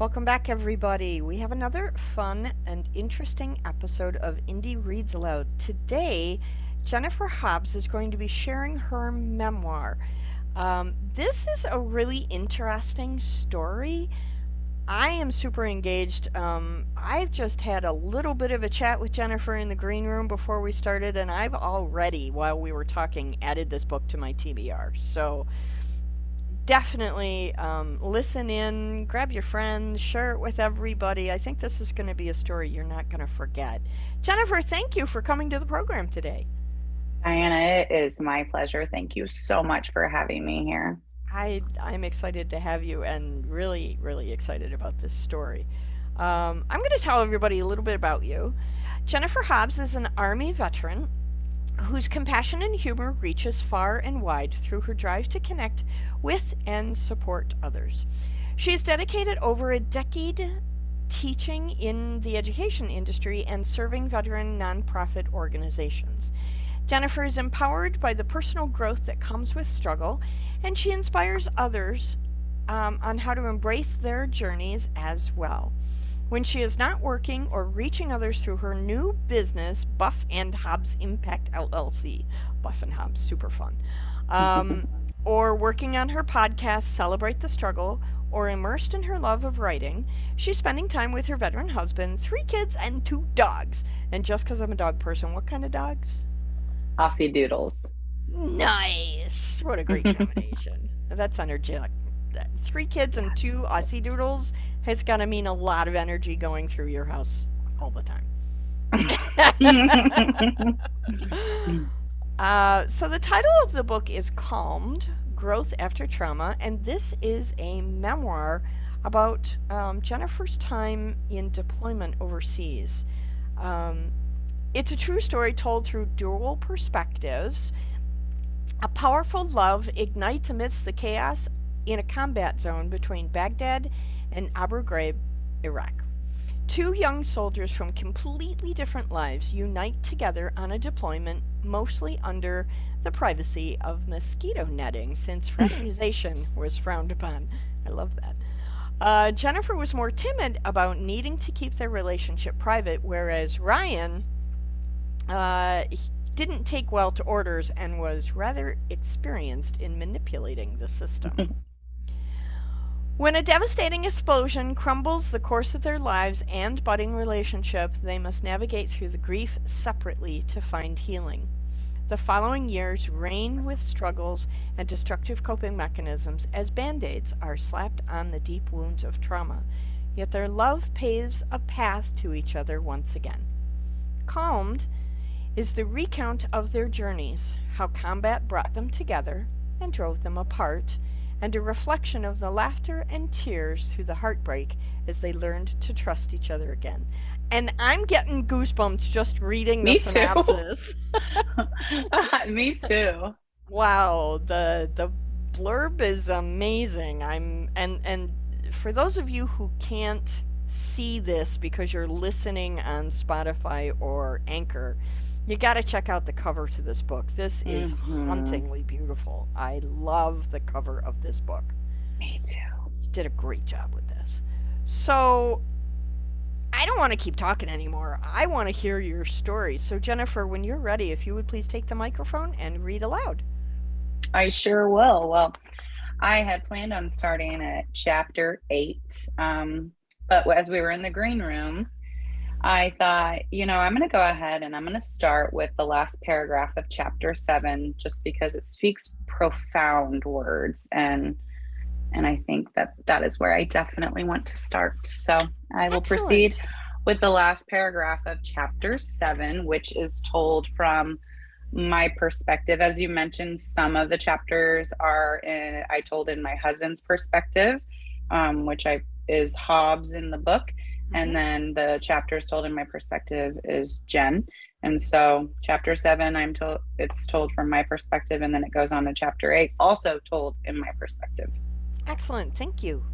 Welcome back, everybody. We have another fun and interesting episode of Indie Reads Aloud. Today, Jennifer Hobbs is going to be sharing her memoir. This is a really interesting story. I am super engaged. I've just had a little bit of a chat with Jennifer in the green room before we started, and I've already, while we were talking, added this book to my TBR. So definitely listen in, grab your friends, share it with everybody. I think this is going to be a story you're not going to forget. Jennifer, thank you for coming to the program today. Diana, it is my pleasure. Thank you so much for having me here. I'm excited to have you and really, really excited about this story. I'm going to tell everybody a little bit about you. Jennifer Hobbs is an Army veteran whose compassion and humor reaches far and wide through her drive to connect with and support others. She has dedicated over a decade teaching in the education industry and serving veteran nonprofit organizations. Jennifer is empowered by the personal growth that comes with struggle, and she inspires others on how to embrace their journeys as well. When she is not working or reaching others through her new business, Buff and Hobbs Impact LLC, Buff and Hobbs, super fun, um, or working on her podcast, Celebrate the Struggle, or immersed in her love of writing, she's spending time with her veteran husband, 3 kids, and 2 dogs. And just because I'm a dog person, what kind of dogs? Aussie Doodles. Nice! What a great combination. That's energetic. 3 kids and two Yes. Aussie Doodles has got to mean a lot of energy going through your house all the time. So the title of the book is Calmed: Growth After Trauma, and this is a memoir about Jennifer's time in deployment overseas. Um, it's a true story told through dual perspectives. A powerful love ignites amidst the chaos in a combat zone between Baghdad and Abu Ghraib, Iraq. 2 young soldiers from completely different lives unite together on a deployment, mostly under the privacy of mosquito netting, since fraternization was frowned upon. I love that. Jennifer was more timid about needing to keep their relationship private, whereas Ryan he didn't take well to orders and was rather experienced in manipulating the system. When a devastating explosion crumbles the course of their lives and budding relationship, they must navigate through the grief separately to find healing. The following years reign with struggles and destructive coping mechanisms as band aids are slapped on the deep wounds of trauma, yet their love paves a path to each other once again. Calmed is the recount of their journeys, how combat brought them together and drove them apart, and a reflection of the laughter and tears through the heartbreak as they learned to trust each other again. And I'm getting goosebumps just reading the Me too. synopsis. Me too. Wow, the blurb is amazing. And for those of you who can't see this because you're listening on Spotify or Anchor, you got to check out the cover to this book. This is Hmm. hauntingly beautiful. I love the cover of this book. Me too. You did a great job with this. So, I don't want to keep talking anymore. I want to hear your story. So, Jennifer, when you're ready, if you would please take the microphone and read aloud. I sure will. Well, I had planned on starting at chapter 8, but as we were in the green room, I thought, I'm going to go ahead and I'm going to start with the last paragraph of chapter 7, just because it speaks profound words, and I think that that is where I definitely want to start. So I will proceed Excellent. with the last paragraph of chapter 7, which is told from my perspective. As you mentioned, some of the chapters I told in my husband's perspective, which I is Hobbs in the book. And Hmm. then the chapters told in my perspective is Jen. And so chapter 7, it's told from my perspective, and then it goes on to chapter 8, also told in my perspective. Excellent. Thank you.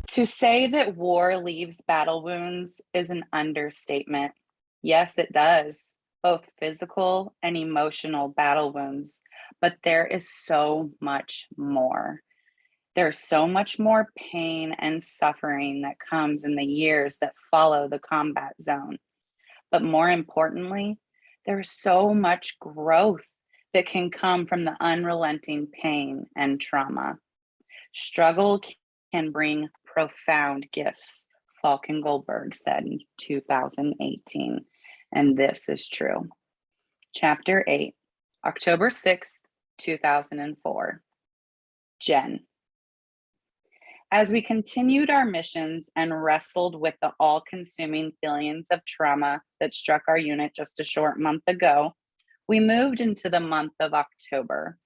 To say that war leaves battle wounds is an understatement. Yes, it does, both physical and emotional battle wounds, but there is so much more. There's so much more pain and suffering that comes in the years that follow the combat zone. But more importantly, there's so much growth that can come from the unrelenting pain and trauma. Struggle can bring profound gifts, Falcon Goldberg said in 2018. And this is true. Chapter 8, October 6th, 2004. Jen. As we continued our missions and wrestled with the all-consuming feelings of trauma that struck our unit just a short month ago, we moved into the month of October.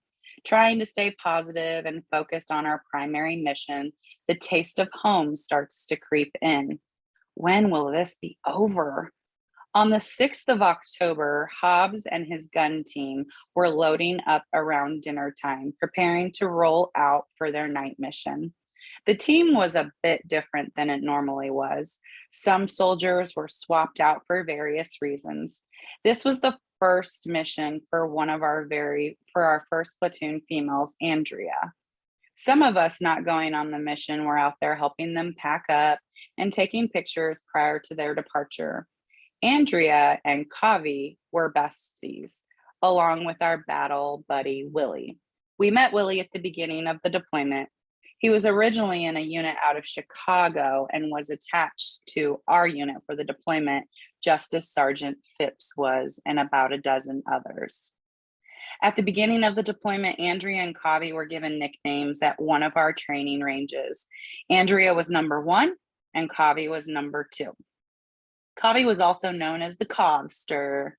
Trying to stay positive and focused on our primary mission, the taste of home starts to creep in. When will this be over? On the 6th of October, Hobbs and his gun team were loading up around dinner time, preparing to roll out for their night mission. The team was a bit different than it normally was. Some soldiers were swapped out for various reasons. This was the first mission for our first platoon females, Andrea. Some of us not going on the mission were out there helping them pack up and taking pictures prior to their departure. Andrea and Kavi were besties, along with our battle buddy, Willie. We met Willie at the beginning of the deployment. He was originally in a unit out of Chicago and was attached to our unit for the deployment, just as Sergeant Phipps was, and about a dozen others. At the beginning of the deployment, Andrea and Kavi were given nicknames at one of our training ranges. Andrea was number 1 and Kavi was number 2. Kavi was also known as the Covster.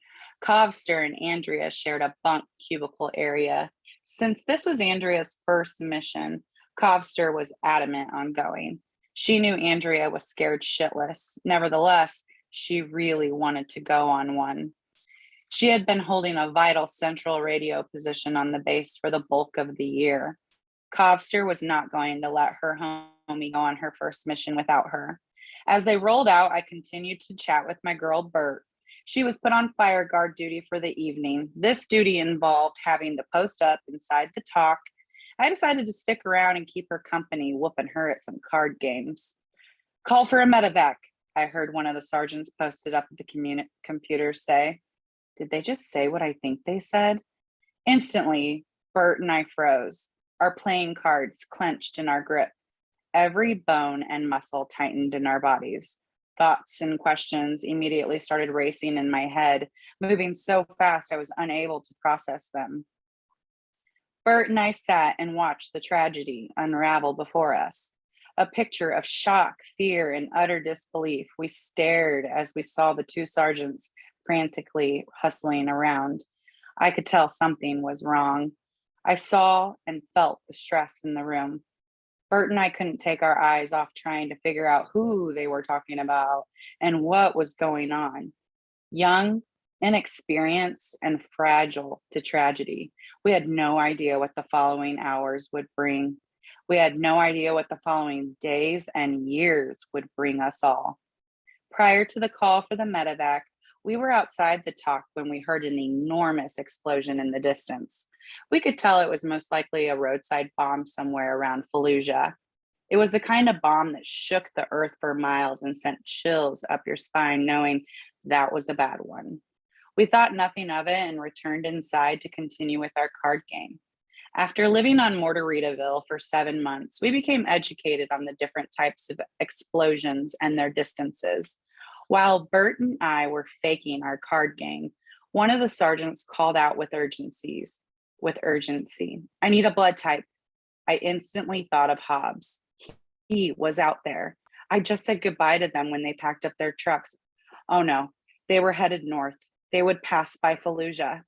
Covster and Andrea shared a bunk cubicle area. Since this was Andrea's first mission, Covster was adamant on going. She knew Andrea was scared shitless. Nevertheless, she really wanted to go on one. She had been holding a vital central radio position on the base for the bulk of the year. Covster was not going to let her homie go on her first mission without her. As they rolled out, I continued to chat with my girl, Bert. She was put on fire guard duty for the evening. This duty involved having to post up inside the talk. I decided to stick around and keep her company, whooping her at some card games. Call for a medevac, I heard one of the sergeants posted up at the computer say. Did they just say what I think they said? Instantly, Bert and I froze, our playing cards clenched in our grip. Every bone and muscle tightened in our bodies. Thoughts and questions immediately started racing in my head, moving so fast I was unable to process them. Bert and I sat and watched the tragedy unravel before us. A picture of shock, fear, and utter disbelief. We stared as we saw the 2 sergeants frantically hustling around. I could tell something was wrong. I saw and felt the stress in the room. Bert and I couldn't take our eyes off trying to figure out who they were talking about and what was going on. Young, inexperienced, and fragile to tragedy. We had no idea what the following hours would bring. We had no idea what the following days and years would bring us all. Prior to the call for the medevac, we were outside the talk when we heard an enormous explosion in the distance. We could tell it was most likely a roadside bomb somewhere around Fallujah. It was the kind of bomb that shook the earth for miles and sent chills up your spine, knowing that was a bad one. We thought nothing of it and returned inside to continue with our card game. After living on Mortaritaville for 7 months, we became educated on the different types of explosions and their distances. While Bert and I were faking our card game, one of the sergeants called out with urgency. I need a blood type. I instantly thought of Hobbs. He was out there. I just said goodbye to them when they packed up their trucks. Oh no, they were headed north. They would pass by Fallujah.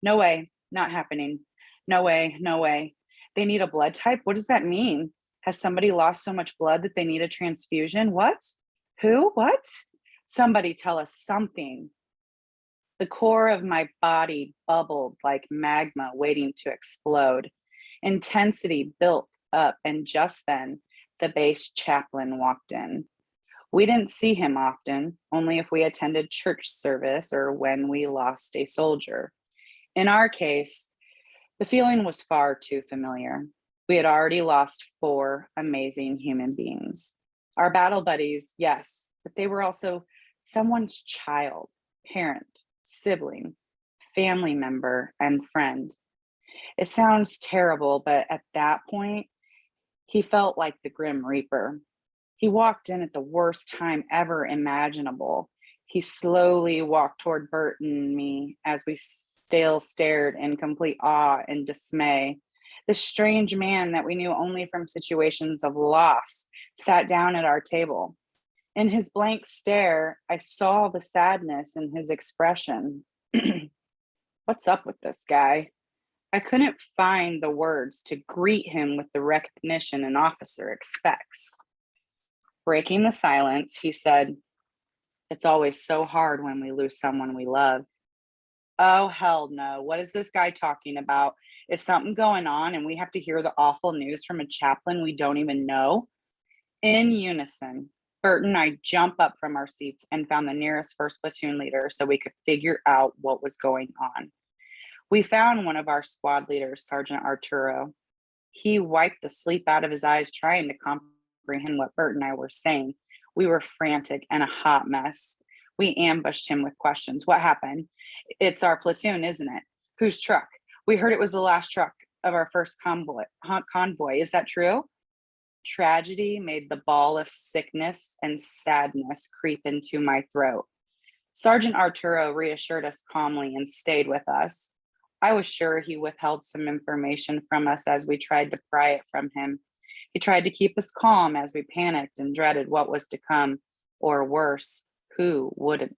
No way, not happening. No way, no way. They need a blood type? What does that mean? Has somebody lost so much blood that they need a transfusion? What? Who? What? Somebody tell us something. The core of my body bubbled like magma waiting to explode. Intensity built up, and just then, the base chaplain walked in. We didn't see him often, only if we attended church service or when we lost a soldier. In our case, the feeling was far too familiar. We had already lost 4 amazing human beings. Our battle buddies, yes, but they were also someone's child, parent, sibling, family member, and friend. It sounds terrible, but at that point, he felt like the Grim Reaper. He walked in at the worst time ever imaginable. He slowly walked toward Bert and me as we still stared in complete awe and dismay. This strange man that we knew only from situations of loss sat down at our table. In his blank stare, I saw the sadness in his expression. What's up with this guy? I couldn't find the words to greet him with the recognition an officer expects. Breaking the silence, he said, "It's always so hard when we lose someone we love." Oh, hell no. What is this guy talking about? Is something going on and we have to hear the awful news from a chaplain we don't even know? In unison, Bert and I jump up from our seats and found the nearest first platoon leader so we could figure out what was going on. We found one of our squad leaders, Sergeant Arturo. He wiped the sleep out of his eyes trying to comprehend what Bert and I were saying. We were frantic and a hot mess. We ambushed him with questions. What happened? It's our platoon, isn't it? Whose truck? We heard it was the last truck of our first convoy. Is that true? Tragedy made the ball of sickness and sadness creep into my throat. Sergeant Arturo reassured us calmly and stayed with us. I was sure he withheld some information from us as we tried to pry it from him. He tried to keep us calm as we panicked and dreaded what was to come, or worse, who wouldn't.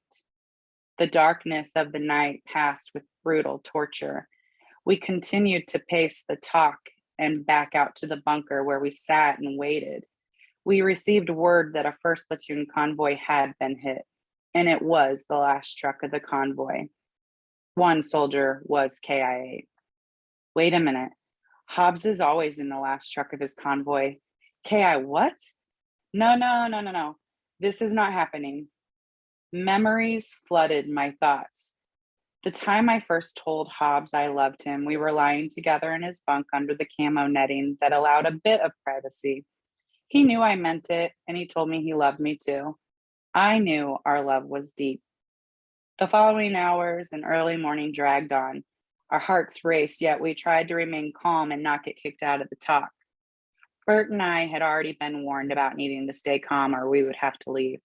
The darkness of the night passed with brutal torture. We continued to pace the talk and back out to the bunker where we sat and waited. We received word that a first platoon convoy had been hit, and it was the last truck of the convoy. One soldier was KIA. Wait a minute. Hobbs is always in the last truck of his convoy. KI what? No. This is not happening. Memories flooded my thoughts. The time I first told Hobbs I loved him, we were lying together in his bunk under the camo netting that allowed a bit of privacy. He knew I meant it, and he told me he loved me too. I knew our love was deep. The following hours and early morning dragged on. Our hearts raced, yet we tried to remain calm and not get kicked out of the talk. Bert and I had already been warned about needing to stay calm or we would have to leave.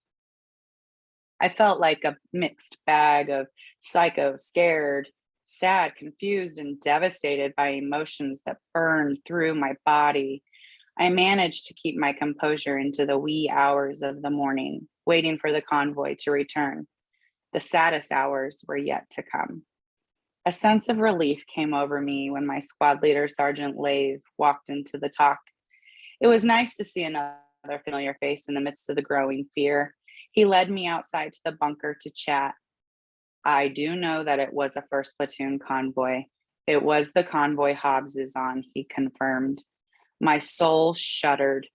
I felt like a mixed bag of psycho, scared, sad, confused, and devastated by emotions that burned through my body. I managed to keep my composure into the wee hours of the morning, waiting for the convoy to return. The saddest hours were yet to come. A sense of relief came over me when my squad leader, Sergeant Lave, walked into the talk. It was nice to see another familiar face in the midst of the growing fear. He led me outside to the bunker to chat. I do know that it was a first platoon convoy. It was the convoy Hobbs is on, he confirmed. My soul shuddered.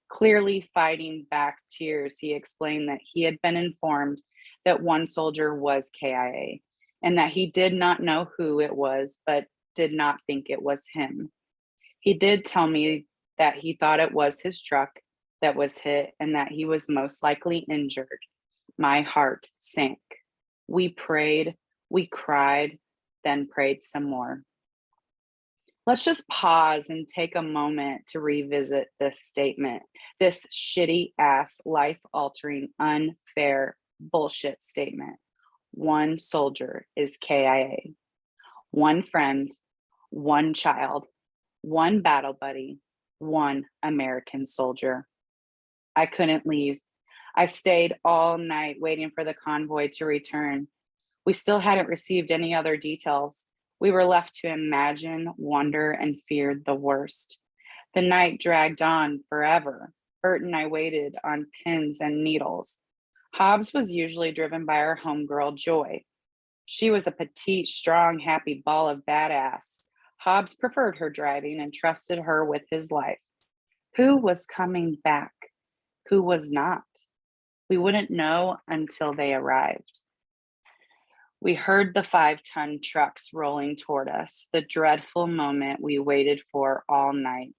Clearly fighting back tears, he explained that he had been informed that one soldier was KIA and that he did not know who it was, but did not think it was him. He did tell me that he thought it was his truck that was hit and that he was most likely injured. My heart sank. We prayed, we cried, then prayed some more. Let's just pause and take a moment to revisit this statement, this shitty ass, life altering, unfair bullshit statement. One soldier is KIA. One friend, one child, one battle buddy, one American soldier. I couldn't leave. I stayed all night waiting for the convoy to return. We still hadn't received any other details. We were left to imagine, wonder, and feared the worst. The night dragged on forever. Bert and I waited on pins and needles. Hobbs was usually driven by our homegirl, Joy. She was a petite, strong, happy ball of badass. Hobbs preferred her driving and trusted her with his life. Who was coming back? Who was not? We wouldn't know until they arrived. We heard the 5-ton trucks rolling toward us, the dreadful moment we waited for all night.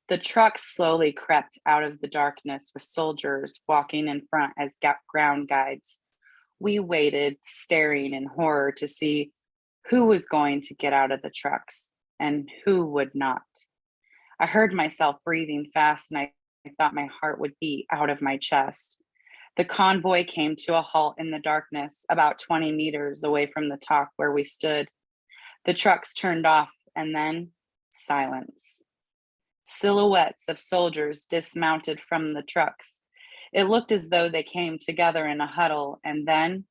The truck slowly crept out of the darkness with soldiers walking in front as ground guides. We waited, staring in horror to see who was going to get out of the trucks and who would not. I heard myself breathing fast and I thought my heart would beat out of my chest. The convoy came to a halt in the darkness, about 20 meters away from the dock where we stood. The trucks turned off, and then silence. Silhouettes of soldiers dismounted from the trucks. It looked as though they came together in a huddle, and then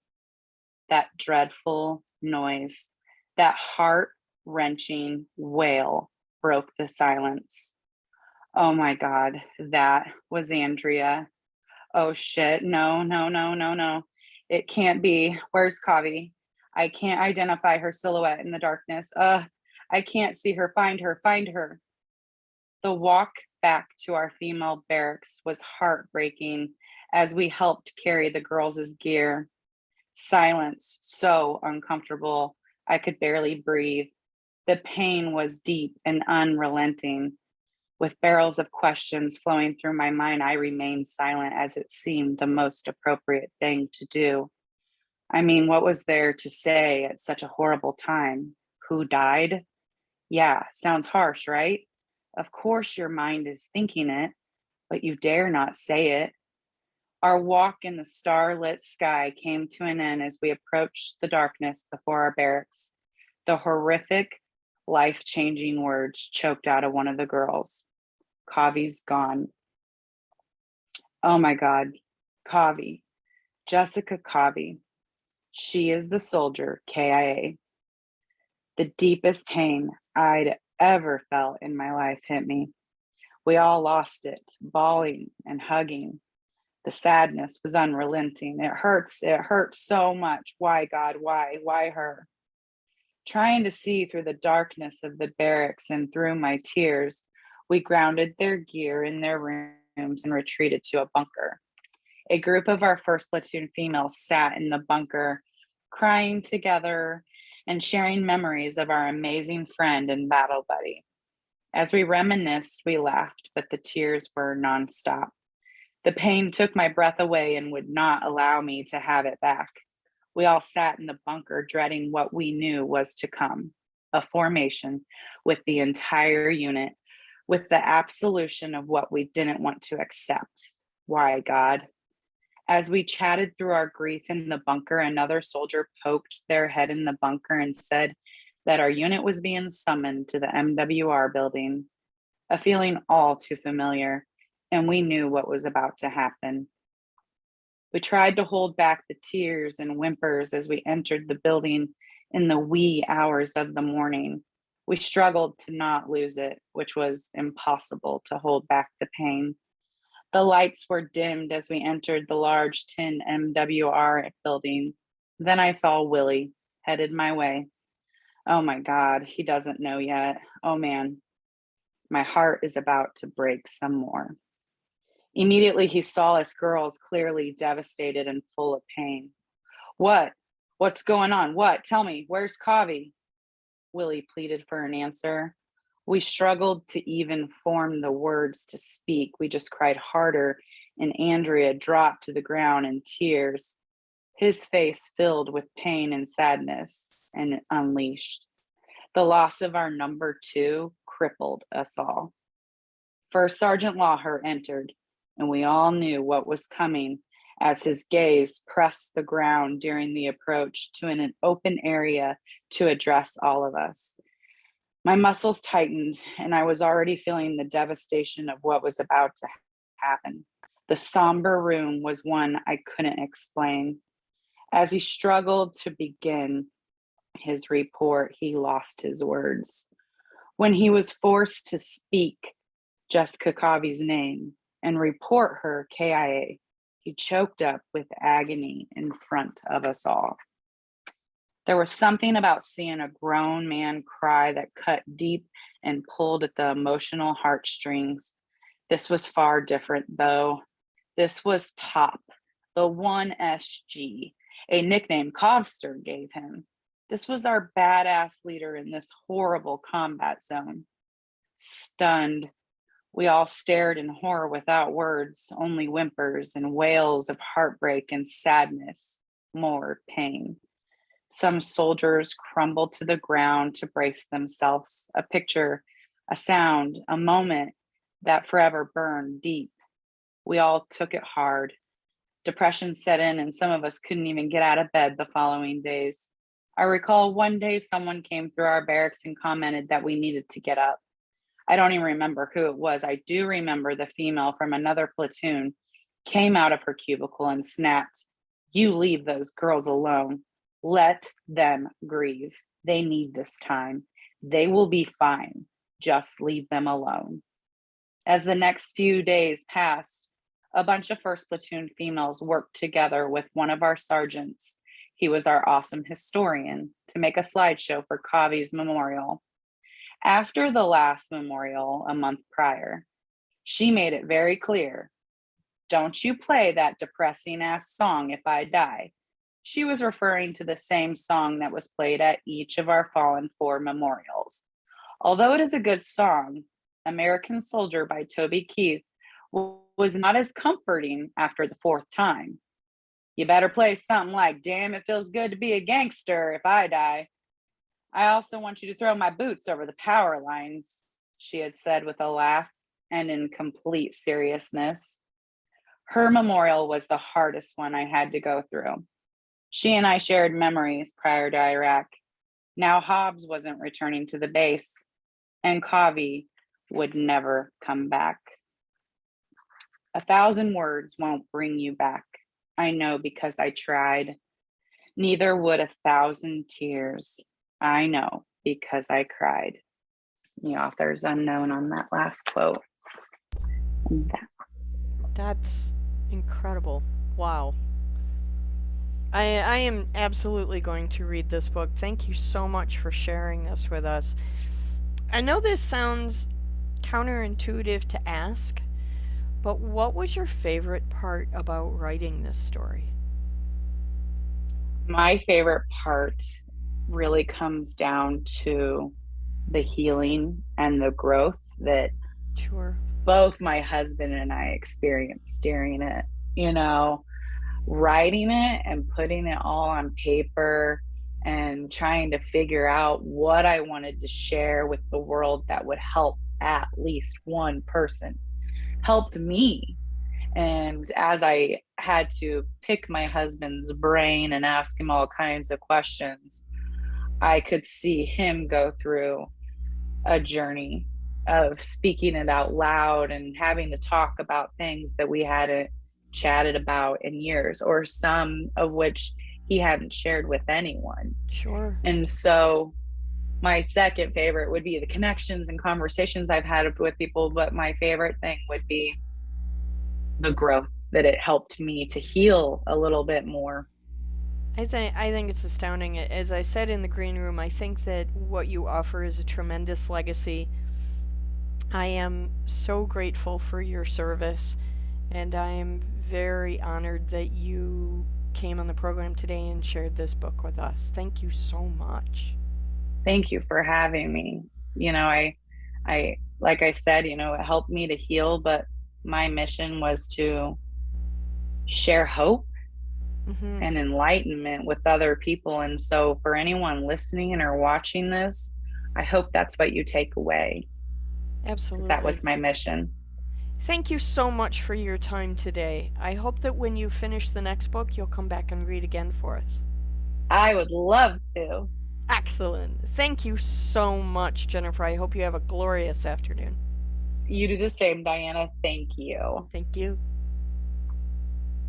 that dreadful noise, that heart-wrenching wail broke the silence. Oh my God, that was Andrea. Oh shit, no. It can't be. Where's Kavi? I can't identify her silhouette in the darkness. I can't see her. Find her. The walk back to our female barracks was heartbreaking as we helped carry the girls' gear. Silence, so uncomfortable, I could barely breathe. The pain was deep and unrelenting. With barrels of questions flowing through my mind, I remained silent as it seemed the most appropriate thing to do. I mean, what was there to say at such a horrible time? Who died? Yeah, sounds harsh, right? Of course your mind is thinking it, but you dare not say it. Our walk in the starlit sky came to an end as we approached the darkness before our barracks. The horrific, life-changing words choked out of one of the girls. Kavi's gone. Oh my God, Kavi, Jessica Kavi. She is the soldier, KIA. The deepest pain I'd ever felt in my life hit me. We all lost it, bawling and hugging. The sadness was unrelenting. It hurts so much. Why, God, why? Why her? Trying to see through the darkness of the barracks and through my tears, we grounded their gear in their rooms and retreated to a bunker. A group of our first platoon females sat in the bunker, crying together and sharing memories of our amazing friend and battle buddy. As we reminisced, we laughed, but the tears were nonstop. The pain took my breath away and would not allow me to have it back. We all sat in the bunker, dreading what we knew was to come, a formation with the entire unit, with the absolution of what we didn't want to accept. Why, God? As we chatted through our grief in the bunker, another soldier poked their head in the bunker and said that our unit was being summoned to the MWR building, a feeling all too familiar, and we knew what was about to happen. We tried to hold back the tears and whimpers as we entered the building in the wee hours of the morning. We struggled to not lose it, which was impossible to hold back the pain. The lights were dimmed as we entered the large tin MWR building. Then I saw Willie headed my way. Oh my God, he doesn't know yet. Oh man, my heart is about to break some more. Immediately he saw us girls, clearly devastated and full of pain. What? What's going on? What? Tell me, where's Kavi? Willie pleaded for an answer. We struggled to even form the words to speak. We just cried harder, and Andrea dropped to the ground in tears, his face filled with pain and sadness and unleashed. The loss of our number 2 crippled us all. First Sergeant Lawher entered, and we all knew what was coming as his gaze pressed the ground during the approach to an open area to address all of us. My muscles tightened, and I was already feeling the devastation of what was about to happen. The somber room was one I couldn't explain. As he struggled to begin his report, he lost his words. When he was forced to speak Jessica Kavi's name and report her KIA, he choked up with agony in front of us all. There was something about seeing a grown man cry that cut deep and pulled at the emotional heartstrings. This was far different, though. This was Top, the 1SG, a nickname Covster gave him. This was our badass leader in this horrible combat zone. Stunned, We all stared in horror without words, only whimpers and wails of heartbreak and sadness, more pain. Some soldiers crumbled to the ground to brace themselves, a picture, a sound, a moment that forever burned deep. We all took it hard. Depression set in, and some of us couldn't even get out of bed the following days. I recall one day someone came through our barracks and commented that we needed to get up. I don't even remember who it was. I do remember the female from another platoon came out of her cubicle and snapped, "You leave those girls alone. Let them grieve. They need this time. They will be fine. Just leave them alone." As the next few days passed, a bunch of first platoon females worked together with one of our sergeants. He was our awesome historian, to make a slideshow for HOBBS memorial. After the last memorial a month prior, she made it very clear, "Don't you play that depressing ass song if I die." She was referring to the same song that was played at each of our Fallen 4 memorials. Although it is a good song, American Soldier by Toby Keith was not as comforting after the fourth time. "You better play something like 'Damn, it feels good to be a gangster if I die.' I also want you to throw my boots over the power lines," she had said with a laugh and in complete seriousness. Her memorial was the hardest one I had to go through. She and I shared memories prior to Iraq. Now Hobbs wasn't returning to the base, and Kavi would never come back. 1,000 words won't bring you back. I know because I tried. Neither would 1,000 tears. I know because I cried. The author's unknown on that last quote. That's incredible. Wow. I am absolutely going to read this book. Thank you so much for sharing this with us. I know this sounds counterintuitive to ask, but what was your favorite part about writing this story? My favorite part really comes down to the healing and the growth that Sure. both my husband and I experienced during it. Writing it and putting it all on paper and trying to figure out what I wanted to share with the world that would help at least one person helped me. And as I had to pick my husband's brain and ask him all kinds of questions, I could see him go through a journey of speaking it out loud and having to talk about things that we hadn't chatted about in years, or some of which he hadn't shared with anyone. Sure. And so my second favorite would be the connections and conversations I've had with people, but my favorite thing would be the growth that it helped me to heal a little bit more. I think it's astounding. As I said in the green room, I think that what you offer is a tremendous legacy. I am so grateful for your service, and I am very honored that you came on the program today and shared this book with us. Thank you so much. Thank you for having me. I like I said, it helped me to heal, but my mission was to share hope and enlightenment with other people. And so for anyone listening or watching this, I hope that's what you take away. Absolutely. That was my mission. Thank you so much for your time today. I hope that when you finish the next book, you'll come back and read again for us. I would love to. Excellent. Thank you so much, Jennifer. I hope you have a glorious afternoon. You do the same, Diana. Thank you. Thank you.